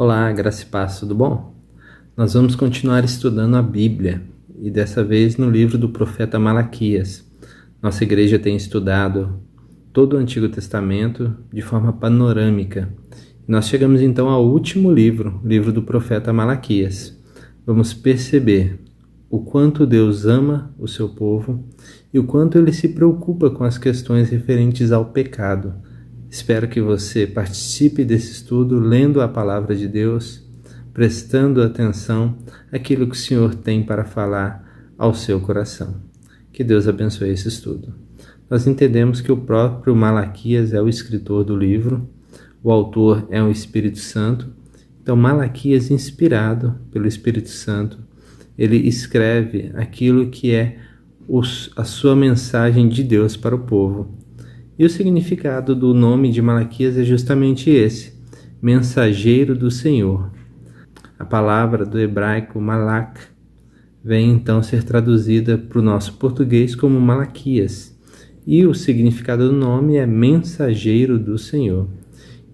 Olá, graça e paz, tudo bom? Nós vamos continuar estudando a Bíblia e dessa vez no livro do profeta Malaquias. Nossa igreja tem estudado todo o Antigo Testamento de forma panorâmica. Nós chegamos então ao último livro, o livro do profeta Malaquias. Vamos perceber o quanto Deus ama o seu povo e o quanto ele se preocupa com as questões referentes ao pecado. Espero que você participe desse estudo lendo a palavra de Deus, prestando atenção àquilo que o Senhor tem para falar ao seu coração. Que Deus abençoe esse estudo. Nós entendemos que o próprio Malaquias é o escritor do livro, o autor é o Espírito Santo. Então Malaquias, inspirado pelo Espírito Santo, ele escreve aquilo que é a sua mensagem de Deus para o povo. E o significado do nome de Malaquias é justamente esse, mensageiro do Senhor. A palavra do hebraico malak vem então ser traduzida para o nosso português como Malaquias. E o significado do nome é mensageiro do Senhor.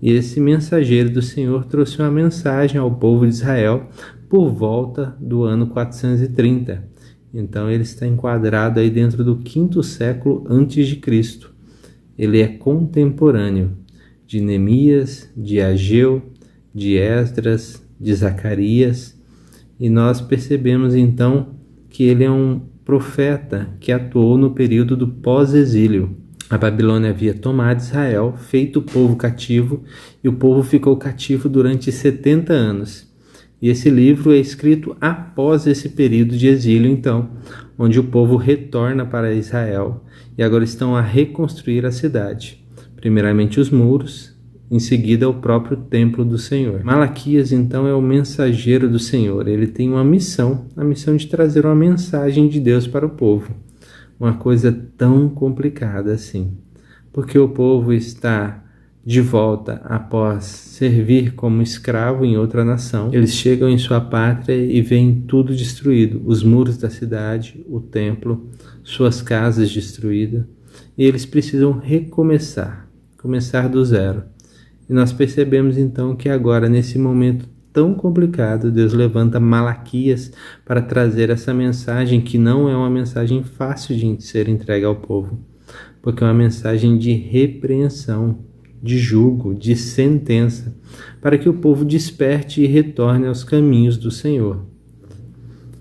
E esse mensageiro do Senhor trouxe uma mensagem ao povo de Israel por volta do ano 430. Então ele está enquadrado aí dentro do 5º século antes de Cristo. Ele é contemporâneo de Neemias, de Ageu, de Esdras, de Zacarias, e nós percebemos então que ele é um profeta que atuou no período do pós-exílio. A Babilônia havia tomado Israel, feito o povo cativo, e o povo ficou cativo durante 70 anos. E esse livro é escrito após esse período de exílio, então, onde o povo retorna para Israel e agora estão a reconstruir a cidade. Primeiramente os muros, em seguida o próprio templo do Senhor. Malaquias, então, é o mensageiro do Senhor. Ele tem uma missão, a missão de trazer uma mensagem de Deus para o povo. Uma coisa tão complicada assim, porque o povo está de volta após servir como escravo em outra nação. Eles chegam em sua pátria e veem tudo destruído, os muros da cidade, o templo, suas casas destruídas, e eles precisam recomeçar, começar do zero. E nós percebemos então que agora, nesse momento tão complicado, Deus levanta Malaquias para trazer essa mensagem, que não é uma mensagem fácil de ser entregue ao povo, porque é uma mensagem de repreensão, de julgo, de sentença, para que o povo desperte e retorne aos caminhos do Senhor.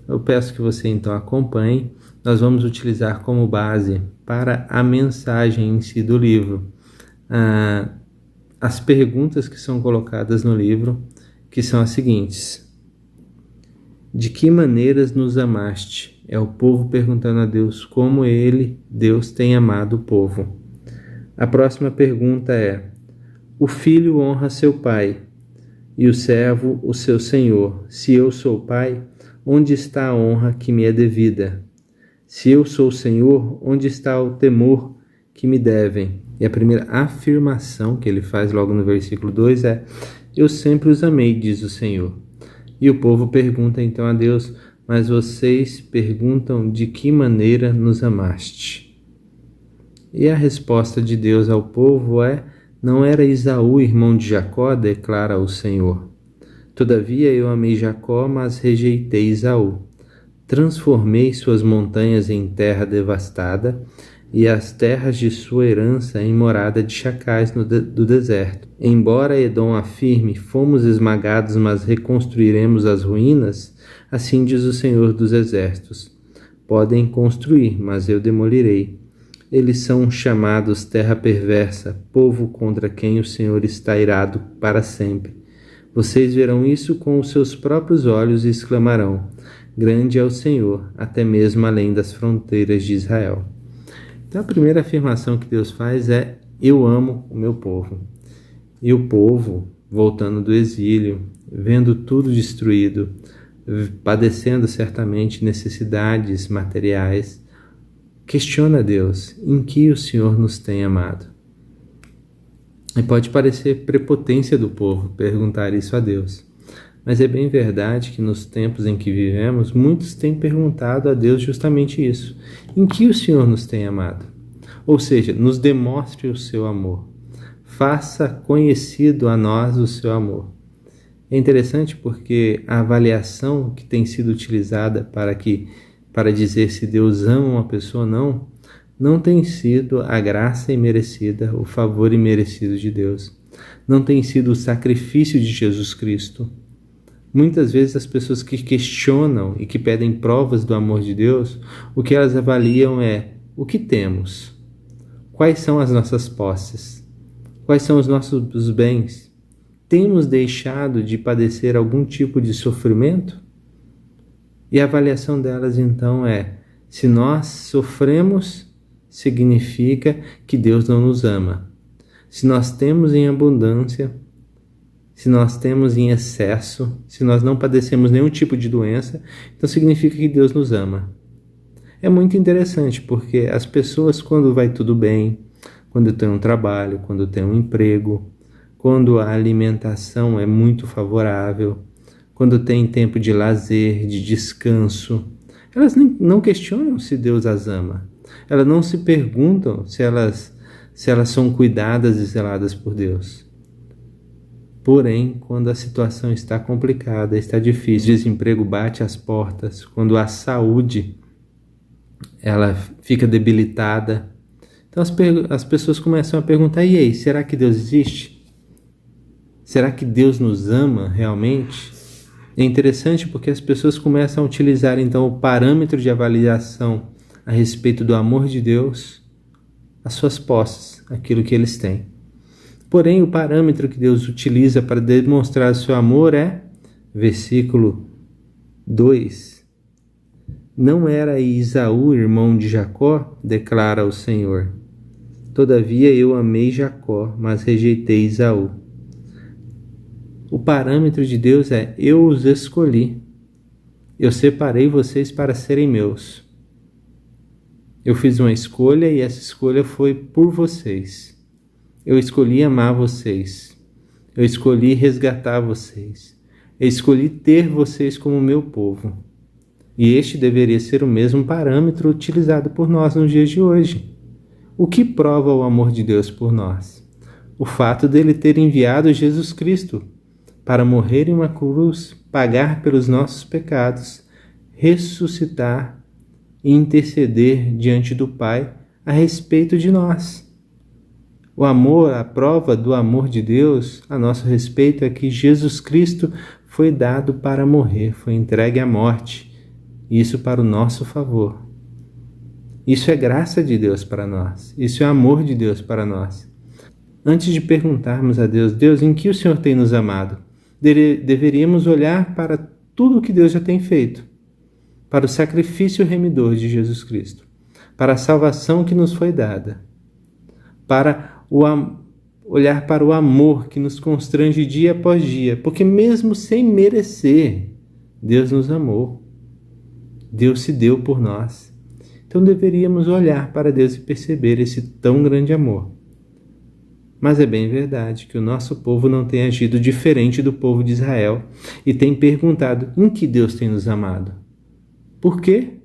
Eu peço que você então acompanhe. Nós vamos utilizar como base para a mensagem em si do livro as perguntas que são colocadas no livro, que são as seguintes: de que maneiras nos amaste? É o povo perguntando a Deus como Deus tem amado o povo. A próxima pergunta é: o filho honra seu pai, e o servo o seu senhor. Se eu sou pai, onde está a honra que me é devida? Se eu sou senhor, onde está o temor que me devem? E a primeira afirmação que ele faz logo no versículo 2 é: eu sempre os amei, diz o Senhor. E o povo pergunta então a Deus: mas vocês perguntam de que maneira nos amaste? E a resposta de Deus ao povo é: não era Esaú irmão de Jacó, declara o Senhor. Todavia eu amei Jacó, mas rejeitei Esaú. Transformei suas montanhas em terra devastada e as terras de sua herança em morada de chacais do deserto. Embora Edom afirme: fomos esmagados, mas reconstruiremos as ruínas, assim diz o Senhor dos Exércitos. Podem construir, mas eu demolirei. Eles são chamados terra perversa, povo contra quem o Senhor está irado para sempre. Vocês verão isso com os seus próprios olhos e exclamarão: grande é o Senhor, até mesmo além das fronteiras de Israel. Então a primeira afirmação que Deus faz é: eu amo o meu povo. E o povo, voltando do exílio, vendo tudo destruído, padecendo certamente necessidades materiais, questiona Deus: em que o Senhor nos tem amado? E pode parecer prepotência do povo perguntar isso a Deus, mas é bem verdade que nos tempos em que vivemos, muitos têm perguntado a Deus justamente isso: em que o Senhor nos tem amado? Ou seja, nos demonstre o seu amor, faça conhecido a nós o seu amor. É interessante porque a avaliação que tem sido utilizada para dizer se Deus ama uma pessoa ou não tem sido a graça imerecida, o favor imerecido de Deus. Não tem sido o sacrifício de Jesus Cristo. Muitas vezes as pessoas que questionam e que pedem provas do amor de Deus, o que elas avaliam é o que temos, quais são as nossas posses, quais são os nossos bens. Temos deixado de padecer algum tipo de sofrimento? E a avaliação delas então é: se nós sofremos, significa que Deus não nos ama. Se nós temos em abundância, se nós temos em excesso, se nós não padecemos nenhum tipo de doença, então significa que Deus nos ama. É muito interessante porque as pessoas, quando vai tudo bem, quando tem um trabalho, quando tem um emprego, quando a alimentação é muito favorável, quando tem tempo de lazer, de descanso, elas não questionam se Deus as ama. Elas não se perguntam se elas são cuidadas e zeladas por Deus. Porém, quando a situação está complicada, está difícil, o desemprego bate às portas, quando a saúde ela fica debilitada, então as pessoas começam a perguntar: e aí, será que Deus existe? Será que Deus nos ama realmente? É interessante porque as pessoas começam a utilizar então o parâmetro de avaliação a respeito do amor de Deus, as suas posses, aquilo que eles têm. Porém, o parâmetro que Deus utiliza para demonstrar o seu amor é, versículo 2, não era Esaú irmão de Jacó? Declara o Senhor. Todavia eu amei Jacó, mas rejeitei Esaú. O parâmetro de Deus é: eu os escolhi. Eu separei vocês para serem meus. Eu fiz uma escolha e essa escolha foi por vocês. Eu escolhi amar vocês. Eu escolhi resgatar vocês. Eu escolhi ter vocês como meu povo. E este deveria ser o mesmo parâmetro utilizado por nós nos dias de hoje. O que prova o amor de Deus por nós? O fato dele ter enviado Jesus Cristo para morrer em uma cruz, pagar pelos nossos pecados, ressuscitar e interceder diante do Pai a respeito de nós. O amor, a prova do amor de Deus a nosso respeito é que Jesus Cristo foi dado para morrer, foi entregue à morte, isso para o nosso favor. Isso é graça de Deus para nós, isso é amor de Deus para nós. Antes de perguntarmos a Deus: Deus, em que o Senhor tem nos amado? Deveríamos olhar para tudo o que Deus já tem feito, para o sacrifício remidor de Jesus Cristo, para a salvação que nos foi dada, para olhar para o amor que nos constrange dia após dia, porque mesmo sem merecer, Deus nos amou, Deus se deu por nós. Então deveríamos olhar para Deus e perceber esse tão grande amor. Mas é bem verdade que o nosso povo não tem agido diferente do povo de Israel e tem perguntado: em que Deus tem nos amado? Por quê?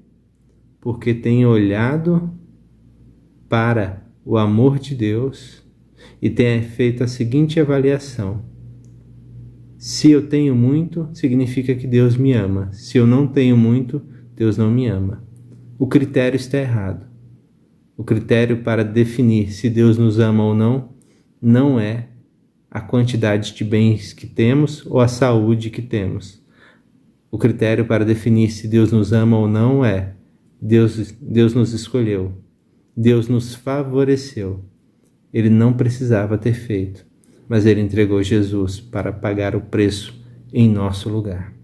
Porque tem olhado para o amor de Deus e tem feito a seguinte avaliação: se eu tenho muito, significa que Deus me ama. Se eu não tenho muito, Deus não me ama. O critério está errado. O critério para definir se Deus nos ama ou não é a quantidade de bens que temos ou a saúde que temos. O critério para definir se Deus nos ama ou não é: Deus nos escolheu, Deus nos favoreceu. Ele não precisava ter feito, mas ele entregou Jesus para pagar o preço em nosso lugar.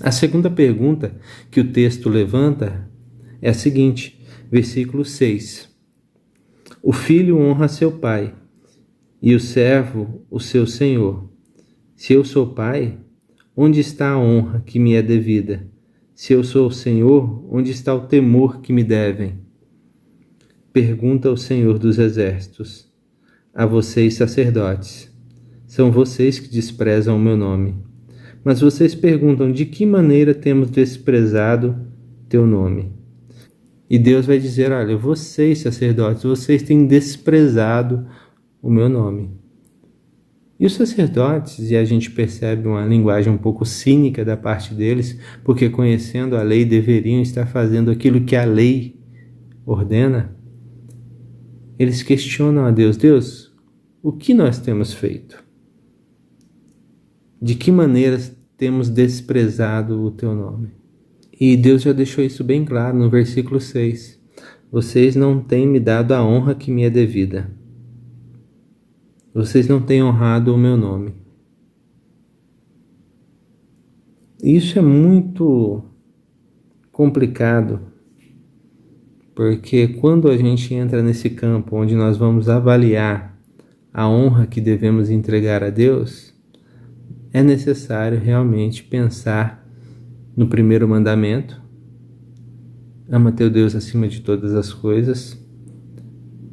A segunda pergunta que o texto levanta é a seguinte, versículo 6. O filho honra seu pai e o servo o seu senhor. Se eu sou pai, onde está a honra que me é devida? Se eu sou o Senhor, onde está o temor que me devem? Pergunta o Senhor dos Exércitos a vocês, sacerdotes. São vocês que desprezam o meu nome. Mas vocês perguntam: de que maneira temos desprezado teu nome? E Deus vai dizer: olha, vocês, sacerdotes, vocês têm desprezado o meu nome. E os sacerdotes, e a gente percebe uma linguagem um pouco cínica da parte deles, porque conhecendo a lei deveriam estar fazendo aquilo que a lei ordena, eles questionam a Deus: Deus, o que nós temos feito? De que maneiras temos desprezado o teu nome? E Deus já deixou isso bem claro no versículo 6. Vocês não têm me dado a honra que me é devida. Vocês não têm honrado o meu nome. Isso é muito complicado, porque quando a gente entra nesse campo onde nós vamos avaliar a honra que devemos entregar a Deus, é necessário realmente pensar no primeiro mandamento: ama teu Deus acima de todas as coisas.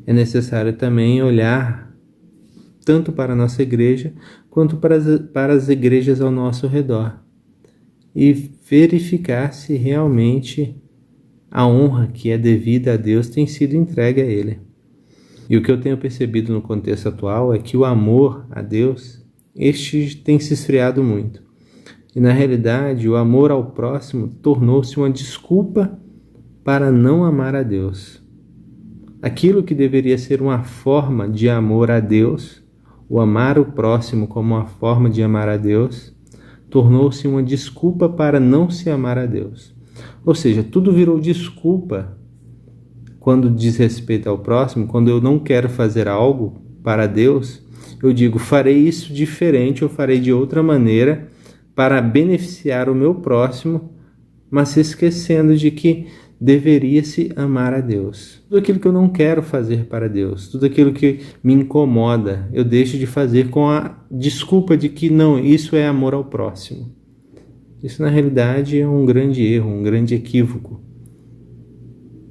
É necessário também olhar tanto para a nossa igreja quanto para as igrejas ao nosso redor e verificar se realmente a honra que é devida a Deus tem sido entregue a Ele. E o que eu tenho percebido no contexto atual é que o amor a Deus, este tem se esfriado muito. E na realidade, o amor ao próximo tornou-se uma desculpa para não amar a Deus. Aquilo que deveria ser uma forma de amor a Deus, o amar o próximo como uma forma de amar a Deus, tornou-se uma desculpa para não se amar a Deus. Ou seja, tudo virou desculpa quando diz respeito ao próximo. Quando eu não quero fazer algo para Deus, eu digo: farei isso diferente, ou farei de outra maneira para beneficiar o meu próximo, mas se esquecendo de que deveria-se amar a Deus. Tudo aquilo que eu não quero fazer para Deus, tudo aquilo que me incomoda, eu deixo de fazer com a desculpa de que não, isso é amor ao próximo. Isso na realidade é um grande erro, um grande equívoco.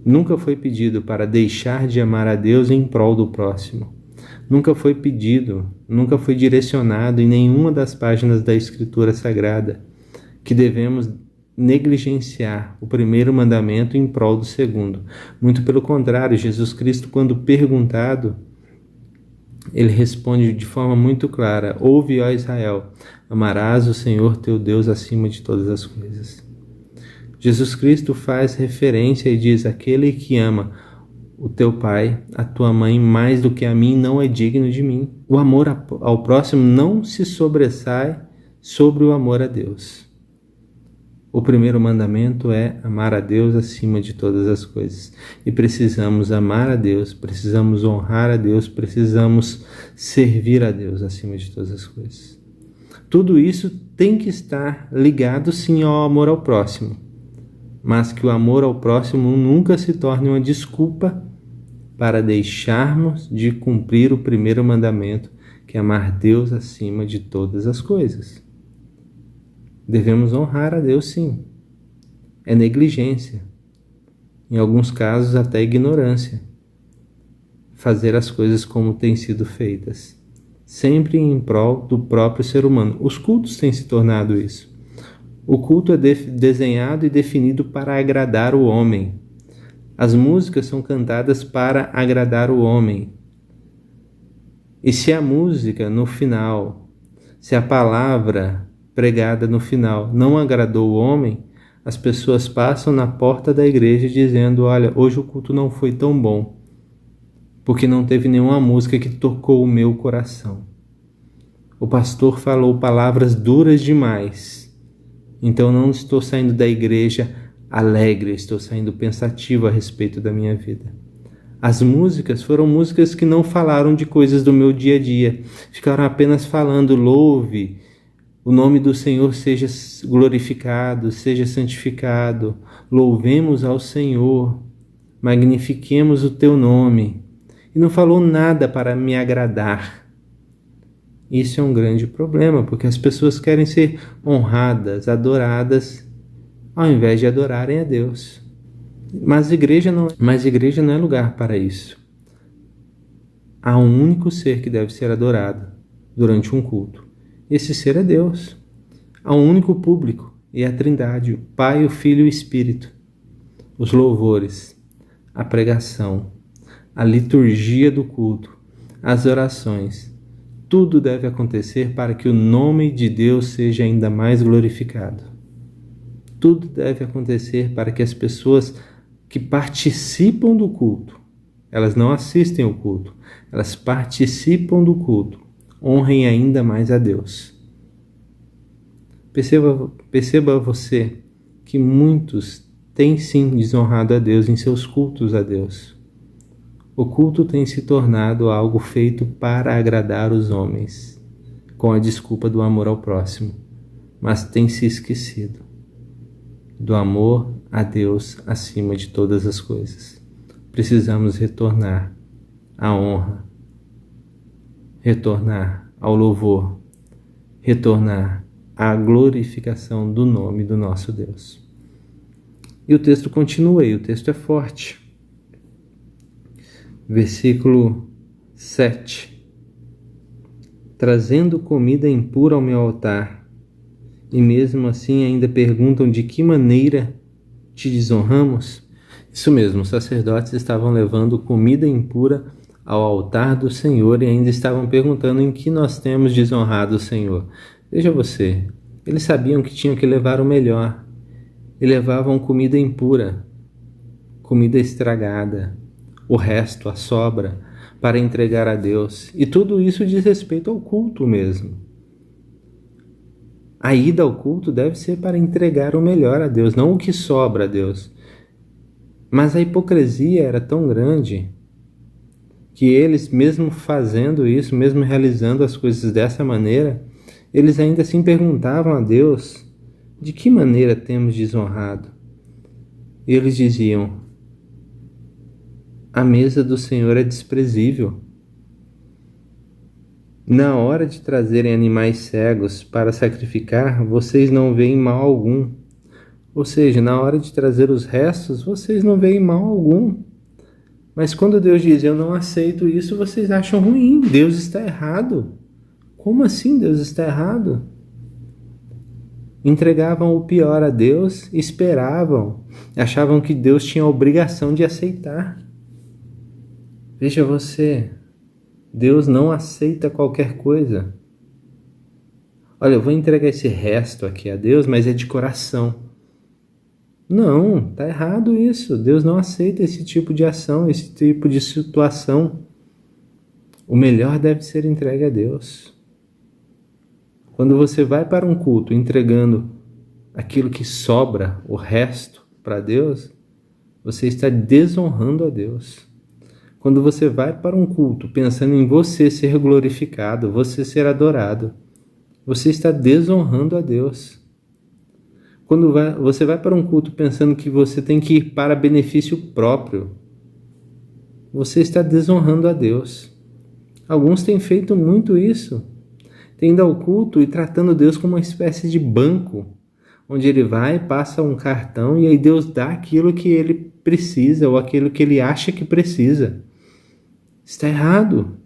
Nunca foi pedido para deixar de amar a Deus em prol do próximo. Nunca foi pedido, nunca foi direcionado em nenhuma das páginas da Escritura Sagrada que devemos negligenciar o primeiro mandamento em prol do segundo. Muito pelo contrário, Jesus Cristo, quando perguntado, ele responde de forma muito clara: ouve, ó Israel, amarás o Senhor teu Deus acima de todas as coisas. Jesus Cristo faz referência e diz: aquele que ama o teu pai, a tua mãe, mais do que a mim, não é digno de mim. O amor ao próximo não se sobressai sobre o amor a Deus. O primeiro mandamento é amar a Deus acima de todas as coisas. E precisamos amar a Deus, precisamos honrar a Deus, precisamos servir a Deus acima de todas as coisas. Tudo isso tem que estar ligado sim ao amor ao próximo, mas que o amor ao próximo nunca se torne uma desculpa para deixarmos de cumprir o primeiro mandamento, que é amar Deus acima de todas as coisas. Devemos honrar a Deus, sim. É negligência, em alguns casos até ignorância, fazer as coisas como têm sido feitas, sempre em prol do próprio ser humano. Os cultos têm se tornado isso. O culto é desenhado e definido para agradar o homem. As músicas são cantadas para agradar o homem. E se a música no final, se a palavra pregada no final não agradou o homem, as pessoas passam na porta da igreja dizendo: olha, hoje o culto não foi tão bom, porque não teve nenhuma música que tocou o meu coração. O pastor falou palavras duras demais, então não estou saindo da igreja alegre, estou saindo pensativo a respeito da minha vida. As músicas foram músicas que não falaram de coisas do meu dia a dia, ficaram apenas falando: louve, o nome do Senhor seja glorificado, seja santificado, louvemos ao Senhor, magnifiquemos o teu nome. E não falou nada para me agradar. Isso é um grande problema, porque as pessoas querem ser honradas, adoradas, ao invés de adorarem a Deus. Mas igreja não é lugar para isso. Há um único ser que deve ser adorado durante um culto. Esse ser é Deus. Há um único público, e é a Trindade, o Pai, o Filho e o Espírito. Os louvores, a pregação, a liturgia do culto, as orações, tudo deve acontecer para que o nome de Deus seja ainda mais glorificado. Tudo deve acontecer para que as pessoas que participam do culto, elas não assistem ao culto, elas participam do culto, honrem ainda mais a Deus. Perceba você que muitos têm sim desonrado a Deus em seus cultos a Deus. O culto tem se tornado algo feito para agradar os homens, com a desculpa do amor ao próximo, mas tem se esquecido do amor a Deus acima de todas as coisas. Precisamos retornar à honra, retornar ao louvor, retornar à glorificação do nome do nosso Deus. E o texto continua aí, o texto é forte. Versículo 7. Trazendo comida impura ao meu altar, e mesmo assim ainda perguntam de que maneira te desonramos? Isso mesmo, os sacerdotes estavam levando comida impura ao altar do Senhor e ainda estavam perguntando em que nós temos desonrado o Senhor. Veja você, eles sabiam que tinham que levar o melhor, e levavam comida impura, comida estragada, o resto, a sobra, para entregar a Deus. E tudo isso diz respeito ao culto mesmo. A ida ao culto deve ser para entregar o melhor a Deus, não o que sobra a Deus. Mas a hipocrisia era tão grande que eles, mesmo fazendo isso, mesmo realizando as coisas dessa maneira, eles ainda assim perguntavam a Deus: de que maneira temos desonrado? E eles diziam: a mesa do Senhor é desprezível. Na hora de trazerem animais cegos para sacrificar, vocês não veem mal algum. Ou seja, na hora de trazer os restos, vocês não veem mal algum. Mas quando Deus diz: eu não aceito isso, vocês acham ruim. Deus está errado. Como assim Deus está errado? Entregavam o pior a Deus, esperavam, achavam que Deus tinha a obrigação de aceitar. Veja você, Deus não aceita qualquer coisa. Olha, eu vou entregar esse resto aqui a Deus, mas é de coração. Não, está errado isso. Deus não aceita esse tipo de ação, esse tipo de situação. O melhor deve ser entregue a Deus. Quando você vai para um culto entregando aquilo que sobra, o resto, para Deus, você está desonrando a Deus. Quando você vai para um culto pensando em você ser glorificado, você ser adorado, você está desonrando a Deus. Quando você vai para um culto pensando que você tem que ir para benefício próprio, você está desonrando a Deus. Alguns têm feito muito isso. Têm ido ao culto e tratando Deus como uma espécie de banco, onde ele vai, passa um cartão e aí Deus dá aquilo que ele precisa ou aquilo que ele acha que precisa. Está errado.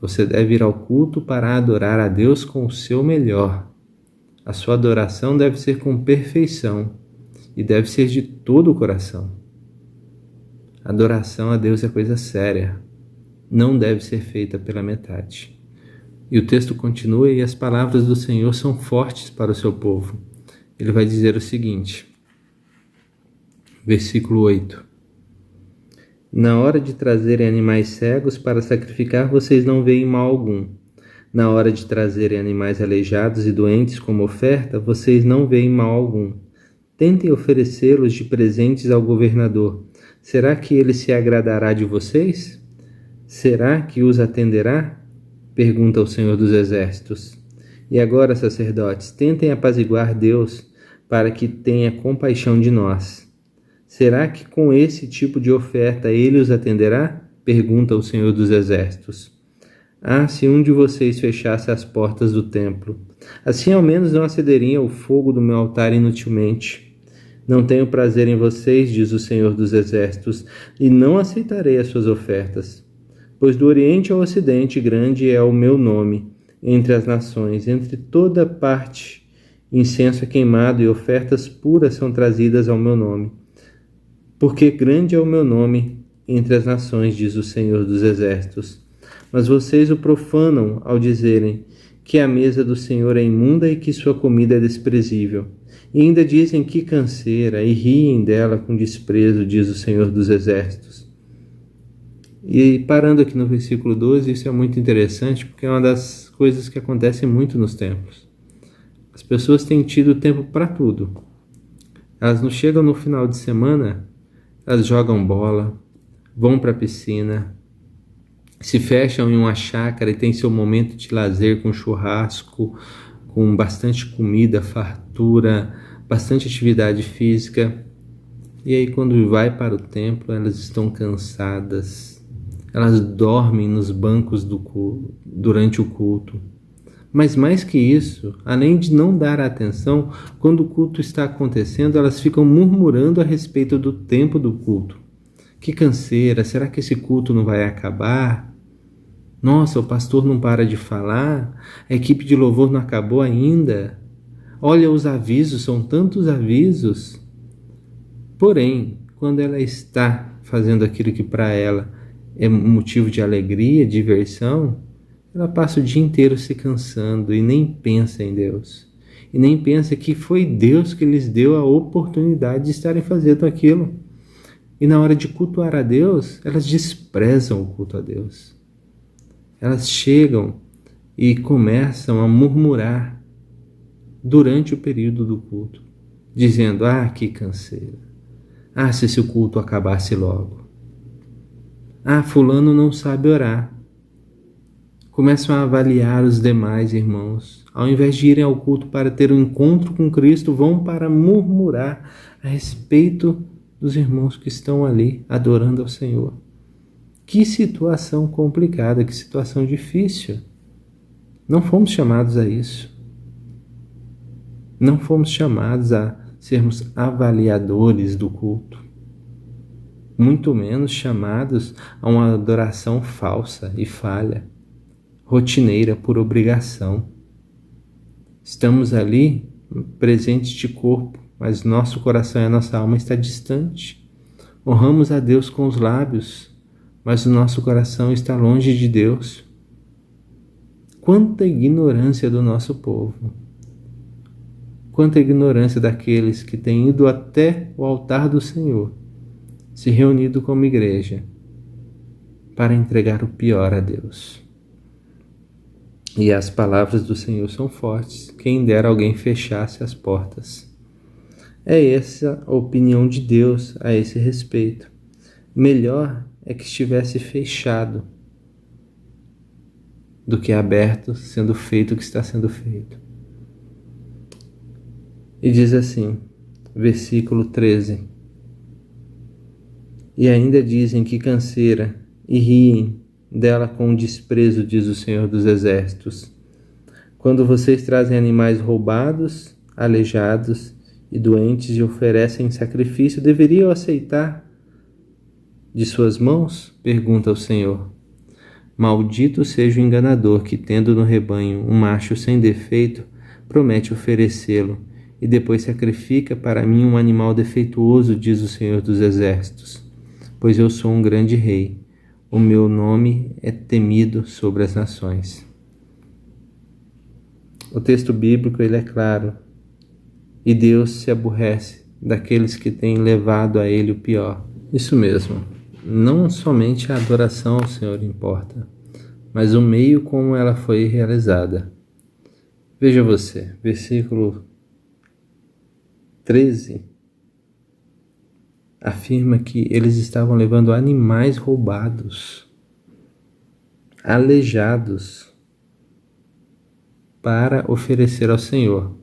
Você deve ir ao culto para adorar a Deus com o seu melhor. A sua adoração deve ser com perfeição e deve ser de todo o coração. Adoração a Deus é coisa séria. Não deve ser feita pela metade. E o texto continua e as palavras do Senhor são fortes para o seu povo. Ele vai dizer o seguinte, versículo 8. Na hora de trazerem animais cegos para sacrificar, vocês não veem mal algum. Na hora de trazerem animais aleijados e doentes como oferta, vocês não veem mal algum. Tentem oferecê-los de presentes ao governador. Será que ele se agradará de vocês? Será que os atenderá? Pergunta o Senhor dos Exércitos. E agora, sacerdotes, tentem apaziguar Deus para que tenha compaixão de nós. Será que com esse tipo de oferta ele os atenderá? Pergunta o Senhor dos Exércitos. Ah, se um de vocês fechasse as portas do templo, assim ao menos não acenderiam o fogo do meu altar inutilmente. Não tenho prazer em vocês, diz o Senhor dos Exércitos, e não aceitarei as suas ofertas. Pois do Oriente ao Ocidente grande é o meu nome, entre as nações, entre toda parte, incenso é queimado e ofertas puras são trazidas ao meu nome. Porque grande é o meu nome entre as nações, diz o Senhor dos Exércitos. Mas vocês o profanam ao dizerem que a mesa do Senhor é imunda e que sua comida é desprezível. E ainda dizem que canseira e riem dela com desprezo, diz o Senhor dos Exércitos. E parando aqui no versículo 12, isso é muito interessante porque é uma das coisas que acontecem muito nos templos. As pessoas têm tido tempo para tudo. Elas não chegam no final de semana, elas jogam bola, vão para a piscina, se fecham em uma chácara e têm seu momento de lazer com churrasco, com bastante comida, fartura, bastante atividade física. E aí quando vai para o templo, elas estão cansadas. Elas dormem nos bancos durante o culto. Mas mais que isso, além de não dar atenção, quando o culto está acontecendo, elas ficam murmurando a respeito do tempo do culto. Que canseira, será que esse culto não vai acabar? Nossa, o pastor não para de falar, a equipe de louvor não acabou ainda. Olha os avisos, são tantos avisos. Porém, quando ela está fazendo aquilo que para ela é motivo de alegria, diversão, ela passa o dia inteiro se cansando e nem pensa em Deus. E nem pensa que foi Deus que lhes deu a oportunidade de estarem fazendo aquilo. E na hora de cultuar a Deus, elas desprezam o culto a Deus. Elas chegam e começam a murmurar durante o período do culto, dizendo, que canseira. Se esse culto acabasse logo. Fulano não sabe orar. Começam a avaliar os demais irmãos. Ao invés de irem ao culto para ter um encontro com Cristo, vão para murmurar a respeito dos irmãos que estão ali adorando ao Senhor. Que situação complicada, que situação difícil. Não fomos chamados a isso. Não fomos chamados a sermos avaliadores do culto. Muito menos chamados a uma adoração falsa e falha, rotineira por obrigação. Estamos ali presentes de corpo, mas nosso coração e a nossa alma está distante. Honramos a Deus com os lábios, mas o nosso coração está longe de Deus. Quanta ignorância do nosso povo! Quanta ignorância daqueles que têm ido até o altar do Senhor, se reunido como igreja, para entregar o pior a Deus. E as palavras do Senhor são fortes, quem dera alguém fechasse as portas. É essa a opinião de Deus a esse respeito. Melhor é que estivesse fechado do que aberto, sendo feito o que está sendo feito. E diz assim, versículo 13. E ainda dizem que canseira e riem dela com desprezo, diz o Senhor dos Exércitos. Quando vocês trazem animais roubados, aleijados e doentes e oferecem sacrifício, deveriam aceitar de suas mãos? Pergunta o Senhor. Maldito seja o enganador que, tendo no rebanho um macho sem defeito, promete oferecê-lo e depois sacrifica para mim um animal defeituoso, diz o Senhor dos Exércitos. Pois eu sou um grande rei, o meu nome é temido sobre as nações. O texto bíblico ele é claro, e Deus se aborrece daqueles que têm levado a ele o pior. Isso mesmo, não somente a adoração ao Senhor importa, mas o meio como ela foi realizada. Veja você, versículo 13, afirma que eles estavam levando animais roubados, aleijados, para oferecer ao Senhor.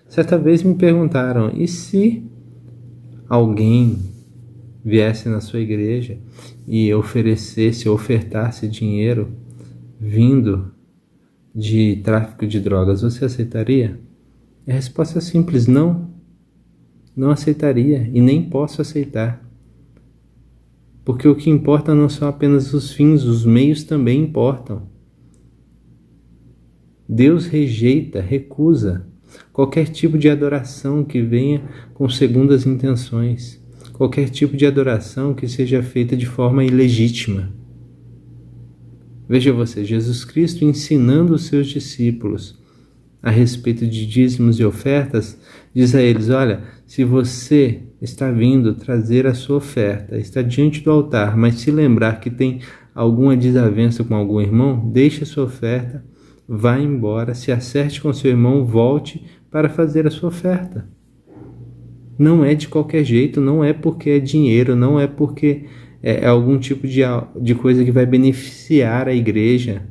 Certa vez me perguntaram, e se alguém viesse na sua igreja e ofertasse dinheiro vindo de tráfico de drogas, você aceitaria? A resposta é simples, não. Não aceitaria e nem posso aceitar. Porque o que importa não são apenas os fins, os meios também importam. Deus rejeita, recusa qualquer tipo de adoração que venha com segundas intenções, qualquer tipo de adoração que seja feita de forma ilegítima. Veja você, Jesus Cristo ensinando os seus discípulos a respeito de dízimos e ofertas, diz a eles: olha, se você está vindo trazer a sua oferta, está diante do altar, mas se lembrar que tem alguma desavença com algum irmão, deixe a sua oferta, vá embora, se acerte com seu irmão, volte para fazer a sua oferta. Não é de qualquer jeito, não é porque é dinheiro, não é porque é algum tipo de coisa que vai beneficiar a igreja.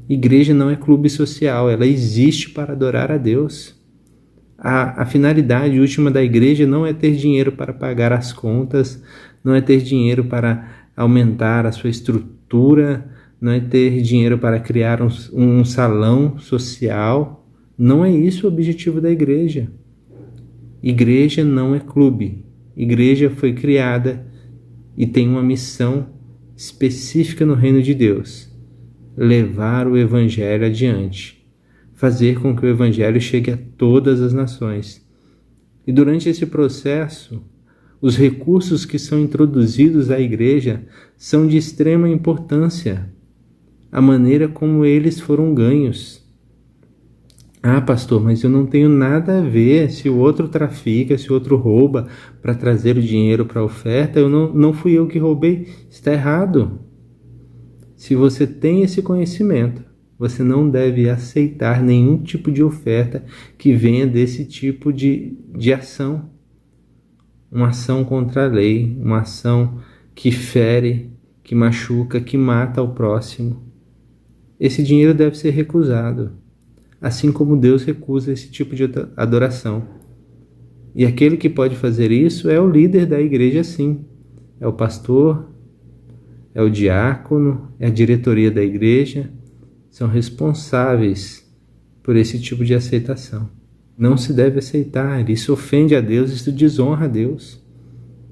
Igreja não é clube social, ela existe para adorar a Deus. A finalidade última da igreja não é ter dinheiro para pagar as contas, não é ter dinheiro para aumentar a sua estrutura, não é ter dinheiro para criar um salão social. Não é isso o objetivo da igreja. Igreja não é clube. Igreja foi criada e tem uma missão específica no reino de Deus: levar o evangelho adiante, fazer com que o evangelho chegue a todas as nações. E durante esse processo, os recursos que são introduzidos à igreja são de extrema importância, a maneira como eles foram ganhos. Ah, pastor, mas eu não tenho nada a ver se o outro trafica, se o outro rouba para trazer o dinheiro para a oferta. Não fui eu que roubei. Está errado. Se você tem esse conhecimento, você não deve aceitar nenhum tipo de oferta que venha desse tipo de ação. Uma ação contra a lei, uma ação que fere, que machuca, que mata o próximo. Esse dinheiro deve ser recusado, assim como Deus recusa esse tipo de adoração. E aquele que pode fazer isso é o líder da igreja, sim. É o pastor, é o diácono, é a diretoria da igreja. São responsáveis por esse tipo de aceitação. Não se deve aceitar, isso ofende a Deus, isso desonra a Deus.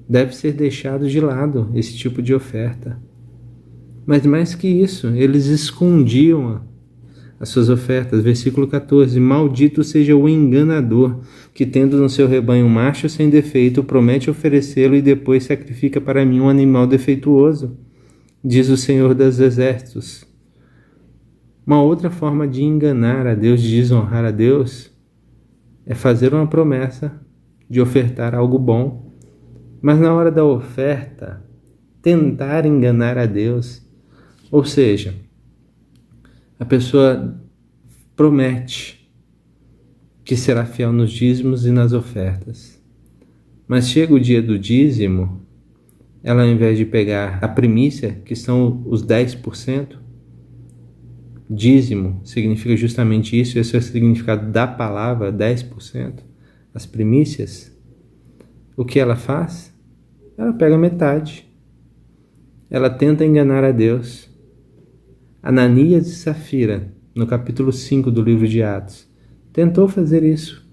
Deve ser deixado de lado esse tipo de oferta. Mas mais que isso, eles escondiam as suas ofertas. Versículo 14: maldito seja o enganador, que tendo no seu rebanho um macho sem defeito, promete oferecê-lo e depois sacrifica para mim um animal defeituoso, diz o Senhor dos Exércitos. Uma outra forma de enganar a Deus, de desonrar a Deus, é fazer uma promessa de ofertar algo bom, mas na hora da oferta, tentar enganar a Deus. Ou seja, a pessoa promete que será fiel nos dízimos e nas ofertas, mas chega o dia do dízimo, ela, ao invés de pegar a primícia, que são os 10%, dízimo significa justamente isso, esse é o significado da palavra 10%, as primícias. O que ela faz? Ela pega metade. Ela tenta enganar a Deus. Ananias e Safira, no capítulo 5 do livro de Atos, tentou fazer isso.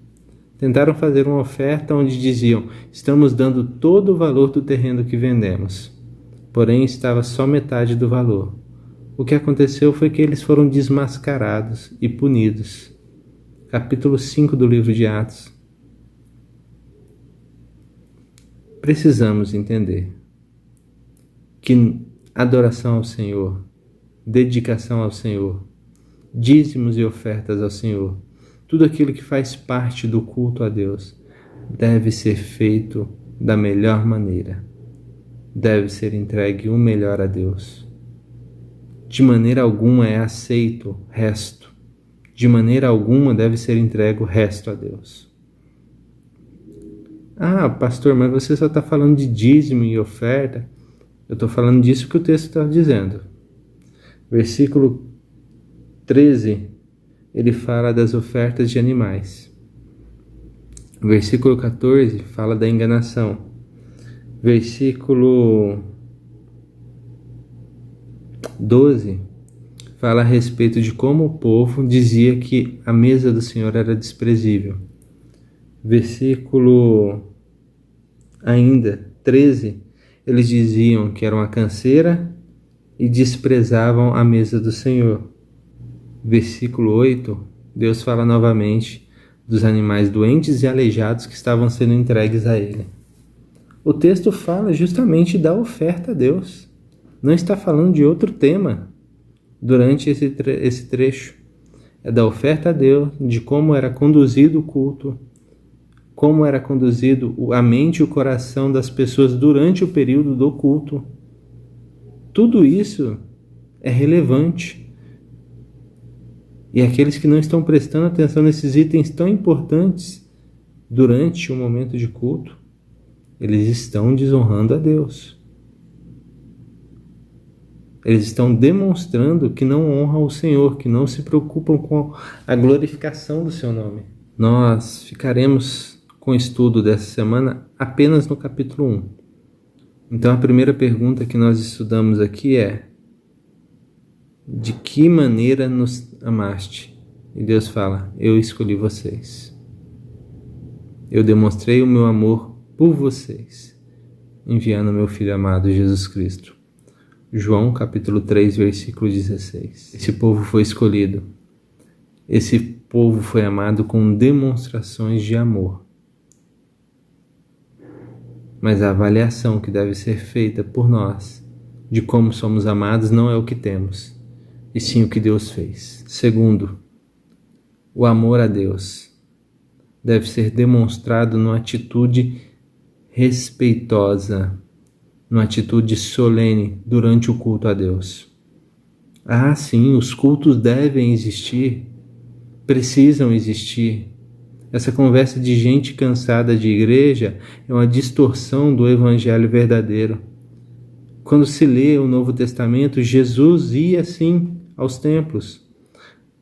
Tentaram fazer uma oferta onde diziam: estamos dando todo o valor do terreno que vendemos. Porém, estava só metade do valor. O que aconteceu foi que eles foram desmascarados e punidos. Capítulo 5 do livro de Atos. Precisamos entender que adoração ao Senhor, dedicação ao Senhor, dízimos e ofertas ao Senhor, tudo aquilo que faz parte do culto a Deus, deve ser feito da melhor maneira. Deve ser entregue o melhor a Deus. De maneira alguma é aceito resto. De maneira alguma deve ser entregue o resto a Deus. Ah, pastor, mas você só está falando de dízimo e oferta. Eu estou falando disso que o texto está dizendo. Versículo 13, ele fala das ofertas de animais. Versículo 14 fala da enganação. Versículo 12 fala a respeito de como o povo dizia que a mesa do Senhor era desprezível. Versículo ainda 13, eles diziam que era uma canseira e desprezavam a mesa do Senhor. Versículo 8, Deus fala novamente dos animais doentes e aleijados que estavam sendo entregues a ele. O texto fala justamente da oferta a Deus. Não está falando de outro tema. durante esse trecho. É da oferta a Deus, de como era conduzido o culto, como era conduzido a mente e o coração das pessoas durante o período do culto. Tudo isso é relevante. E aqueles que não estão prestando atenção nesses itens tão importantes durante o momento de culto, eles estão desonrando a Deus. Eles estão demonstrando que não honram o Senhor, que não se preocupam com a glorificação do seu nome. Nós ficaremos com o estudo dessa semana apenas no capítulo 1. Então a primeira pergunta que nós estudamos aqui é: de que maneira nos amaste? E Deus fala: eu escolhi vocês. Eu demonstrei o meu amor por vocês, enviando meu Filho amado Jesus Cristo. João capítulo 3, versículo 16. Esse povo foi escolhido. Esse povo foi amado com demonstrações de amor. Mas a avaliação que deve ser feita por nós de como somos amados não é o que temos, e sim o que Deus fez. Segundo, o amor a Deus deve ser demonstrado numa atitude respeitosa, numa atitude solene durante o culto a Deus. Ah, sim, os cultos devem existir, precisam existir. Essa conversa de gente cansada de igreja é uma distorção do evangelho verdadeiro. Quando se lê o Novo Testamento, Jesus ia sim aos templos.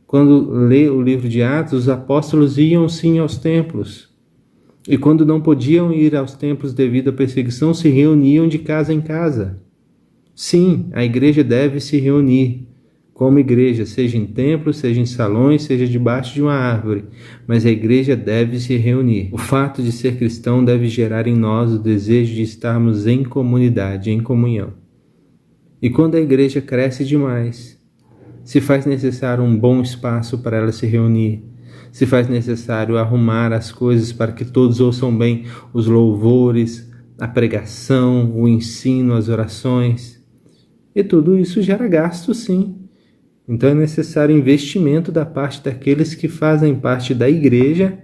Quando lê o livro de Atos, os apóstolos iam sim aos templos. E quando não podiam ir aos templos devido à perseguição, se reuniam de casa em casa. Sim, a igreja deve se reunir como igreja, seja em templos, seja em salões, seja debaixo de uma árvore, mas a igreja deve se reunir. O fato de ser cristão deve gerar em nós o desejo de estarmos em comunidade, em comunhão. E quando a igreja cresce demais, se faz necessário um bom espaço para ela se reunir, se faz necessário arrumar as coisas para que todos ouçam bem os louvores, a pregação, o ensino, as orações. E tudo isso gera gasto, sim. Então é necessário investimento da parte daqueles que fazem parte da igreja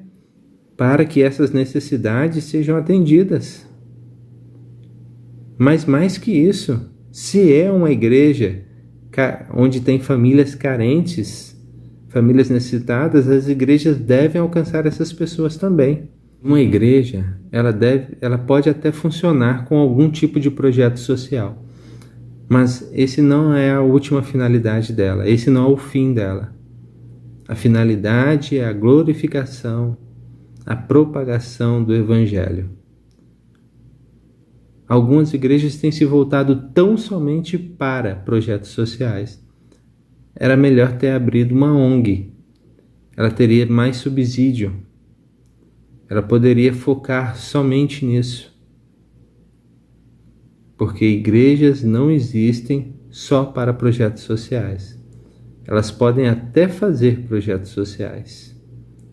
para que essas necessidades sejam atendidas. Mas mais que isso, se é uma igreja onde tem famílias carentes, famílias necessitadas, as igrejas devem alcançar essas pessoas também. Uma igreja, ela pode até funcionar com algum tipo de projeto social, mas esse não é a última finalidade dela, esse não é o fim dela. A finalidade é a glorificação, a propagação do Evangelho. Algumas igrejas têm se voltado tão somente para projetos sociais. Era melhor ter abrido uma ONG. Ela teria mais subsídio. Ela poderia focar somente nisso. Porque igrejas não existem só para projetos sociais. Elas podem até fazer projetos sociais,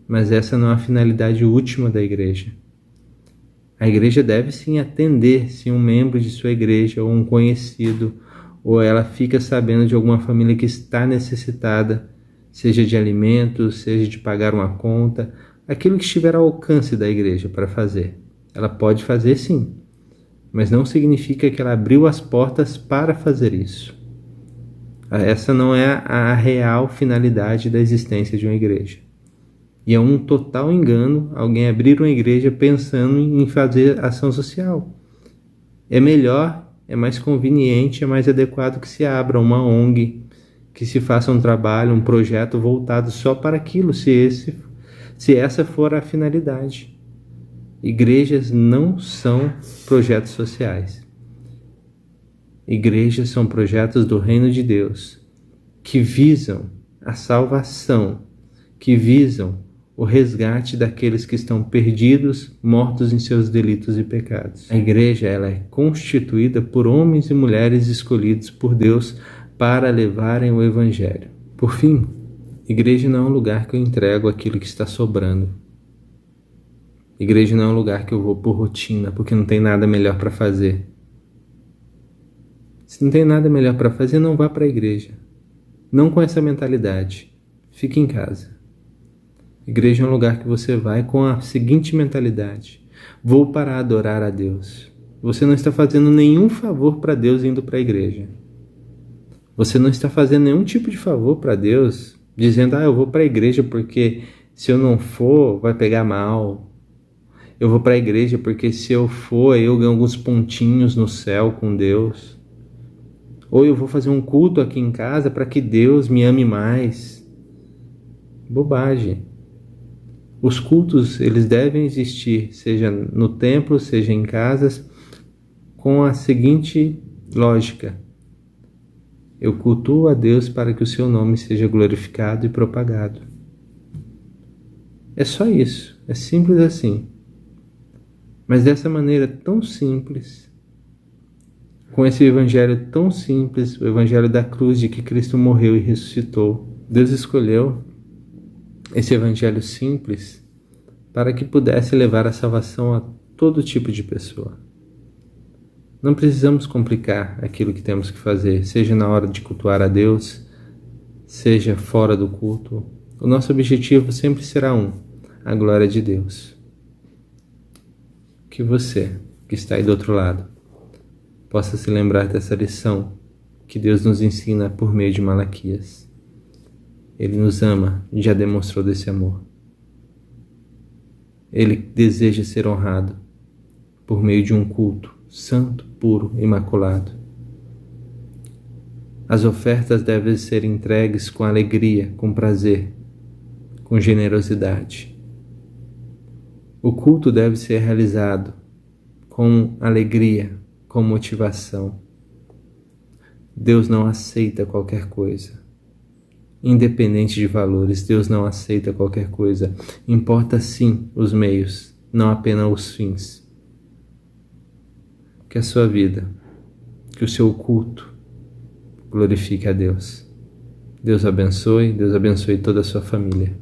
mas essa não é a finalidade última da igreja. A igreja deve sim atender se um membro de sua igreja ou um conhecido, ou ela fica sabendo de alguma família que está necessitada, seja de alimentos, seja de pagar uma conta, aquilo que estiver ao alcance da igreja para fazer. Ela pode fazer sim, mas não significa que ela abriu as portas para fazer isso. Essa não é a real finalidade da existência de uma igreja. E é um total engano alguém abrir uma igreja pensando em fazer ação social. É melhor, é mais conveniente, é mais adequado que se abra uma ONG, que se faça um trabalho, um projeto voltado só para aquilo, se essa for a finalidade. Igrejas não são projetos sociais. Igrejas são projetos do reino de Deus, que visam a salvação, que visam o resgate daqueles que estão perdidos, mortos em seus delitos e pecados. A igreja ela é constituída por homens e mulheres escolhidos por Deus para levarem o Evangelho. Por fim, igreja não é um lugar que eu entrego aquilo que está sobrando. Igreja não é um lugar que eu vou por rotina, porque não tem nada melhor para fazer. Se não tem nada melhor para fazer, não vá para a igreja. não com essa mentalidade. Fique em casa. Igreja é um lugar que você vai com a seguinte mentalidade: vou para adorar a Deus. Você não está fazendo nenhum favor para Deus indo para a igreja. Você não está fazendo nenhum tipo de favor para Deus dizendo, eu vou para a igreja porque se eu não for, vai pegar mal. Eu vou para a igreja porque se eu for, eu ganho alguns pontinhos no céu com Deus. Ou eu vou fazer um culto aqui em casa para que Deus me ame mais. Bobagem. Os cultos, eles devem existir, seja no templo, seja em casas, com a seguinte lógica: eu cultuo a Deus para que o seu nome seja glorificado e propagado. É só isso, é simples assim. Mas dessa maneira tão simples, com esse evangelho tão simples, o evangelho da cruz, de que Cristo morreu e ressuscitou, Deus escolheu esse evangelho simples para que pudesse levar a salvação a todo tipo de pessoa. Não precisamos complicar aquilo que temos que fazer, seja na hora de cultuar a Deus, seja fora do culto. O nosso objetivo sempre será a glória de Deus. Que você, que está aí do outro lado, possa se lembrar dessa lição que Deus nos ensina por meio de Malaquias. Ele nos ama e já demonstrou desse amor. Ele deseja ser honrado por meio de um culto santo, puro, imaculado. As ofertas devem ser entregues com alegria, com prazer, com generosidade. O culto deve ser realizado com alegria, com motivação. Deus não aceita qualquer coisa. Independente de valores, Deus não aceita qualquer coisa. Importa sim os meios, não apenas os fins. Que a sua vida, que o seu culto glorifique a Deus. Deus abençoe toda a sua família.